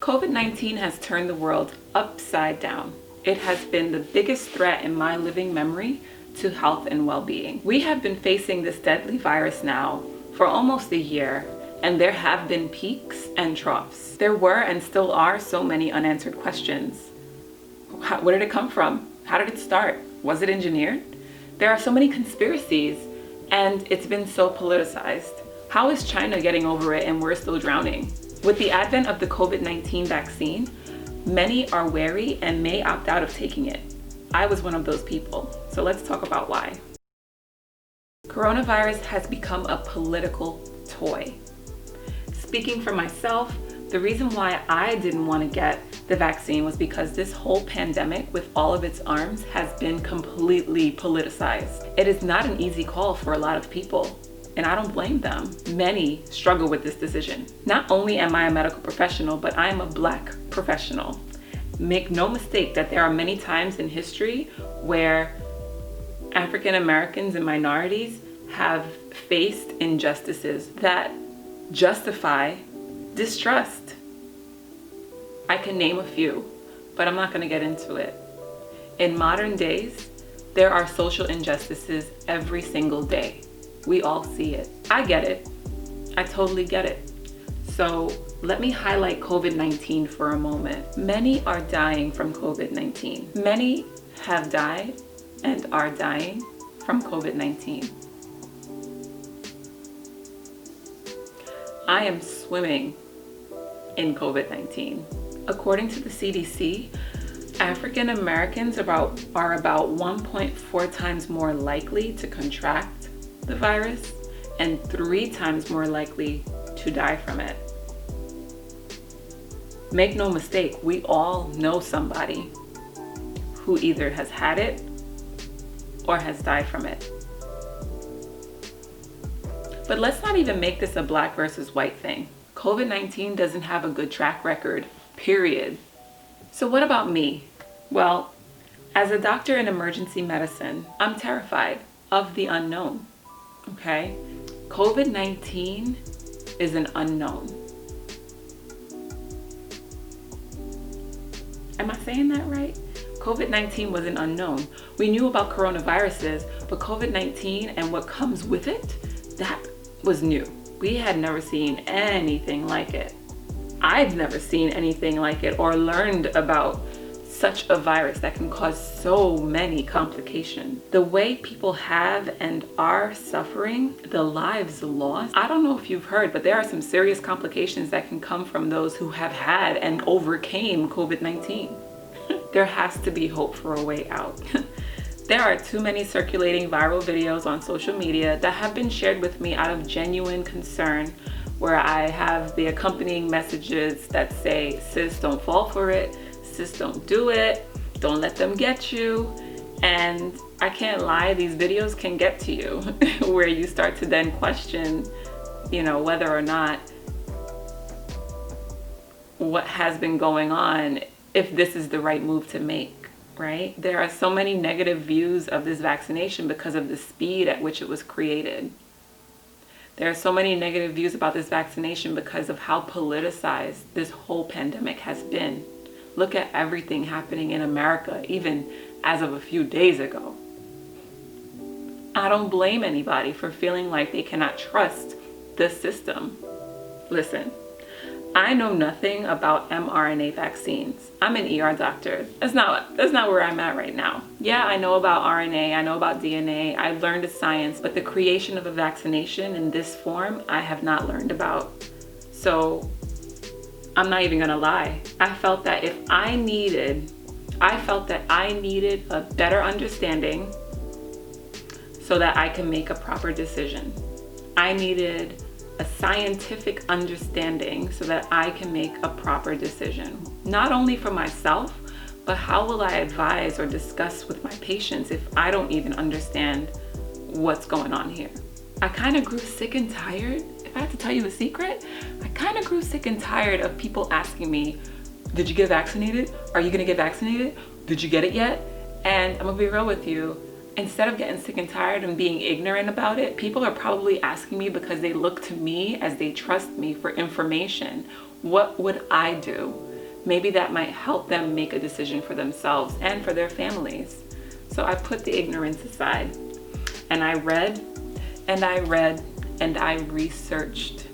COVID-19 has turned the world upside down. It has been the biggest threat in my living memory to health and well-being. We have been facing this deadly virus now for almost a year, and there have been peaks and troughs. There were and still are so many unanswered questions. Where did it come from? How did it start? Was it engineered? There are so many conspiracies, and it's been so politicized. How is China getting over it and we're still drowning? With the advent of the COVID-19 vaccine, many are wary and may opt out of taking it. I was one of those people, so let's talk about why. Coronavirus has become a political toy. Speaking for myself, the reason why I didn't want to get the vaccine was because this whole pandemic, with all of its arms, has been completely politicized. It is not an easy call for a lot of people, and I don't blame them. Many struggle with this decision. Not only am I a medical professional, but I am a Black professional. Make no mistake that there are many times in history where African Americans and minorities have faced injustices that justify distrust. I can name a few, but I'm not going to get into it. In modern days, there are social injustices every single day. We all see it. I get it. I totally get it. So let me highlight COVID-19 for a moment. Many are dying from COVID-19. Many have died and are dying from COVID-19. I am swimming in COVID-19. According to the CDC, African Americans are about 1.4 times more likely to contract the virus and 3 times more likely to die from it. Make no mistake, we all know somebody who either has had it or has died from it. But let's not even make this a Black versus white thing. COVID-19 doesn't have a good track record, period. So what about me? Well, as a doctor in emergency medicine, I'm terrified of the unknown, okay? COVID-19 is an unknown. Am I saying that right? COVID-19 was an unknown. We knew about coronaviruses, but COVID-19 and what comes with it, that was new. We had never seen anything like it. I've never seen anything like it or learned about such a virus that can cause so many complications. The way people have and are suffering, the lives lost. I don't know if you've heard, but there are some serious complications that can come from those who have had and overcame COVID-19. There has to be hope for a way out. There are too many circulating viral videos on social media that have been shared with me out of genuine concern, where I have the accompanying messages that say, sis, don't fall for it, sis, don't do it, don't let them get you. And I can't lie, these videos can get to you where you start to then question, whether or not what has been going on, if this is the right move to make. Right? There are so many negative views of this vaccination because of the speed at which it was created. There are so many negative views about this vaccination because of how politicized this whole pandemic has been. Look at everything happening in America, even as of a few days ago. I don't blame anybody for feeling like they cannot trust the system. Listen, I know nothing about mRNA vaccines. I'm an ER doctor. That's not where I'm at right now. Yeah, I know about RNA, I know about DNA, I learned the science, but the creation of a vaccination in this form, I have not learned about. So I'm not even gonna lie. I felt that I needed a better understanding so that I can make a proper decision. I needed a scientific understanding so that I can make a proper decision, not only for myself, but how will I advise or discuss with my patients if I don't even understand what's going on here? I kind of grew sick and tired. If I had to tell you a secret, I kind of grew sick and tired of people asking me, did you get vaccinated? Are you gonna get vaccinated? Did you get it yet? And I'm gonna be real with you, instead of getting sick and tired and being ignorant about it, people are probably asking me because they look to me as they trust me for information. What would I do? Maybe that might help them make a decision for themselves and for their families. So I put the ignorance aside and I read and I read and I researched.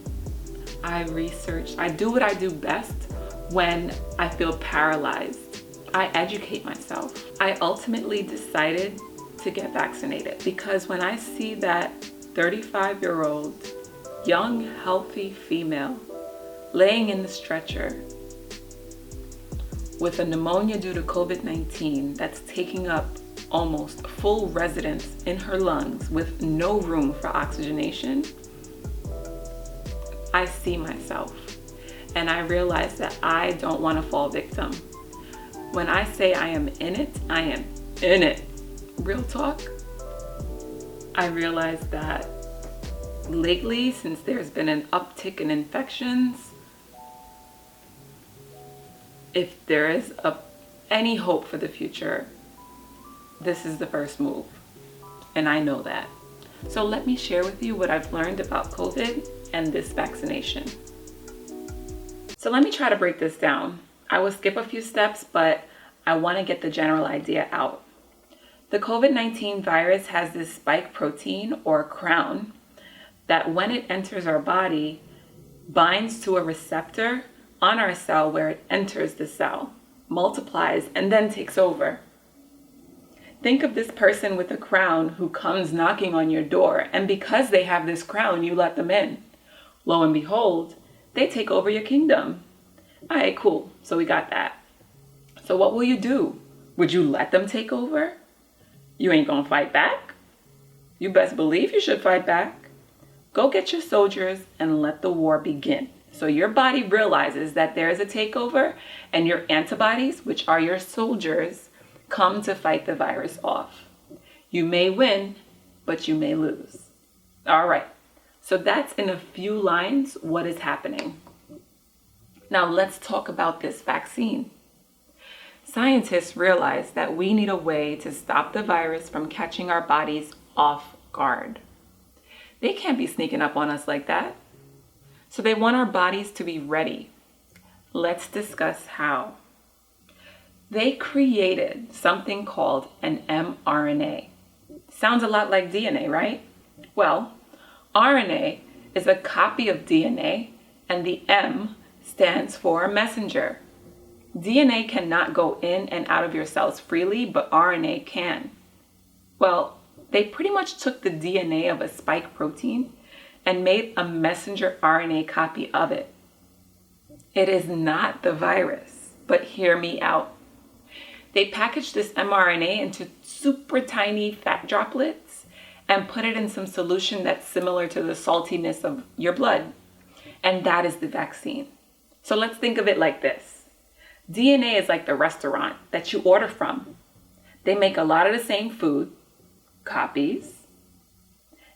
I do what I do best when I feel paralyzed. I educate myself. I ultimately decided to get vaccinated because when I see that 35-year-old young, healthy female laying in the stretcher with a pneumonia due to COVID-19 that's taking up almost full residence in her lungs with no room for oxygenation, I see myself and I realize that I don't want to fall victim. When I say I am in it, I am in it. Real talk. I realize that lately, since there's been an uptick in infections, if there is any hope for the future, this is the first move. And I know that. So let me share with you what I've learned about COVID and this vaccination. So let me try to break this down. I will skip a few steps, but I want to get the general idea out. The COVID-19 virus has this spike protein or crown that when it enters our body, binds to a receptor on our cell where it enters the cell, multiplies, and then takes over. Think of this person with a crown who comes knocking on your door, and because they have this crown, you let them in. Lo and behold, they take over your kingdom. All right, cool. So we got that. So what will you do? Would you let them take over? You ain't gonna fight back? You best believe you should fight back. Go get your soldiers and let the war begin. So your body realizes that there is a takeover and your antibodies, which are your soldiers, come to fight the virus off. You may win, but you may lose. All right, so that's in a few lines what is happening. Now let's talk about this vaccine. Scientists realize that we need a way to stop the virus from catching our bodies off guard. They can't be sneaking up on us like that. So they want our bodies to be ready. Let's discuss how. They created something called an mRNA. Sounds a lot like DNA, right? Well, RNA is a copy of DNA, and the M stands for messenger. DNA cannot go in and out of your cells freely, but RNA can. Well, they pretty much took the DNA of a spike protein and made a messenger RNA copy of it. It is not the virus, but hear me out. They packaged this mRNA into super tiny fat droplets and put it in some solution that's similar to the saltiness of your blood. And that is the vaccine. So let's think of it like this. DNA is like the restaurant that you order from. They make a lot of the same food, copies,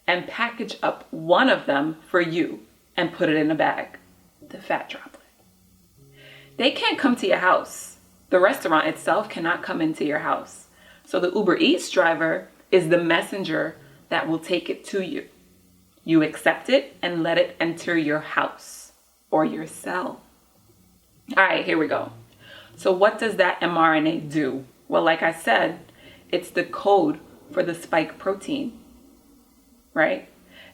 and package up one of them for you and put it in a bag, the fat droplet. They can't come to your house. The restaurant itself cannot come into your house. So the Uber Eats driver is the messenger that will take it to you. You accept it and let it enter your house or your cell. All right, here we go. So what does that mRNA do? Well, like I said, it's the code for the spike protein, right?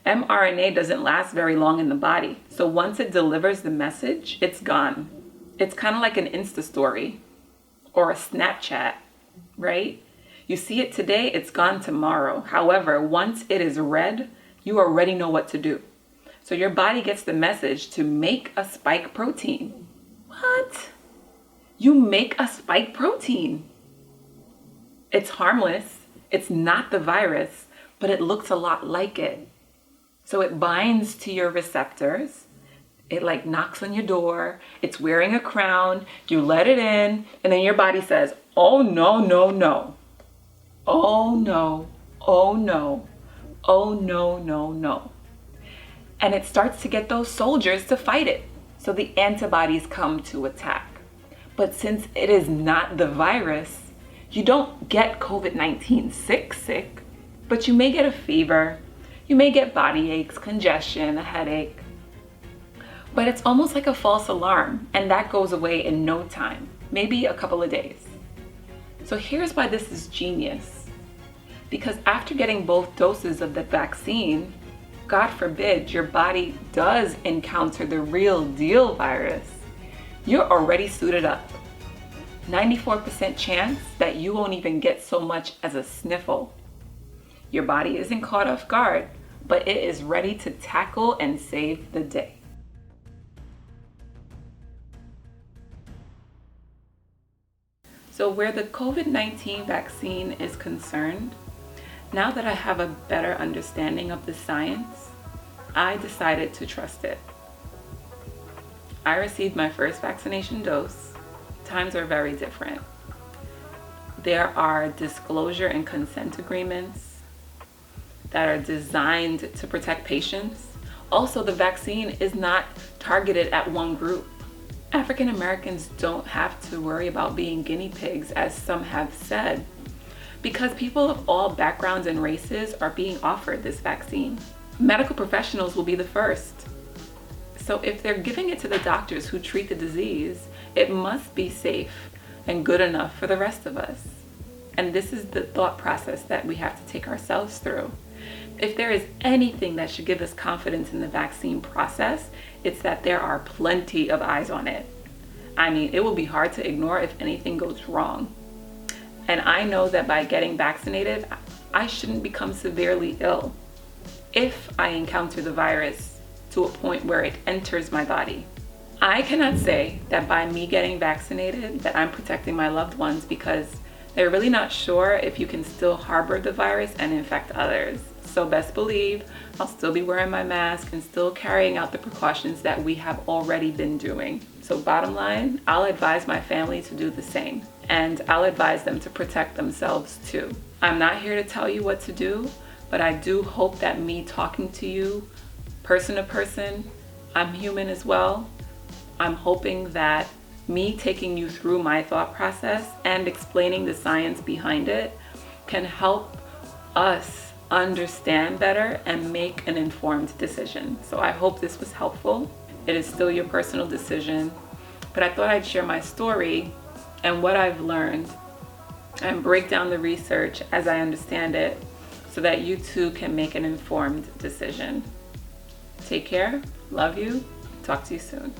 mRNA doesn't last very long in the body. So once it delivers the message, it's gone. It's kind of like an Insta story or a Snapchat, right? You see it today, it's gone tomorrow. However, once it is read, you already know what to do. So your body gets the message to make a spike protein. What? You make a spike protein. It's harmless. It's not the virus, but it looks a lot like it. So it binds to your receptors. It like knocks on your door. It's wearing a crown. You let it in, and then your body says, oh no, no, no. Oh no, oh no, oh no, no, no. And it starts to get those soldiers to fight it. So the antibodies come to attack. But since it is not the virus, you don't get COVID-19 sick, but you may get a fever. You may get body aches, congestion, a headache. But it's almost like a false alarm, and that goes away in no time, maybe a couple of days. So here's why this is genius. Because after getting both doses of the vaccine, God forbid your body does encounter the real deal virus, you're already suited up. 94% chance that you won't even get so much as a sniffle. Your body isn't caught off guard, but it is ready to tackle and save the day. So where the COVID-19 vaccine is concerned, now that I have a better understanding of the science, I decided to trust it. I received my first vaccination dose. Times are very different. There are disclosure and consent agreements that are designed to protect patients. Also, the vaccine is not targeted at one group. African Americans don't have to worry about being guinea pigs, as some have said, because people of all backgrounds and races are being offered this vaccine. Medical professionals will be the first. So if they're giving it to the doctors who treat the disease, it must be safe and good enough for the rest of us. And this is the thought process that we have to take ourselves through. If there is anything that should give us confidence in the vaccine process, it's that there are plenty of eyes on it. I mean, it will be hard to ignore if anything goes wrong. And I know that by getting vaccinated, I shouldn't become severely ill if I encounter the virus to a point where it enters my body. I cannot say that by me getting vaccinated that I'm protecting my loved ones, because they're really not sure if you can still harbor the virus and infect others. So best believe I'll still be wearing my mask and still carrying out the precautions that we have already been doing. So bottom line, I'll advise my family to do the same, and I'll advise them to protect themselves too. I'm not here to tell you what to do, but I do hope that me talking to you person to person, I'm human as well. I'm hoping that me taking you through my thought process and explaining the science behind it can help us understand better and make an informed decision. So I hope this was helpful. It is still your personal decision, but I thought I'd share my story and what I've learned and break down the research as I understand it so that you too can make an informed decision. Take care, love you, talk to you soon.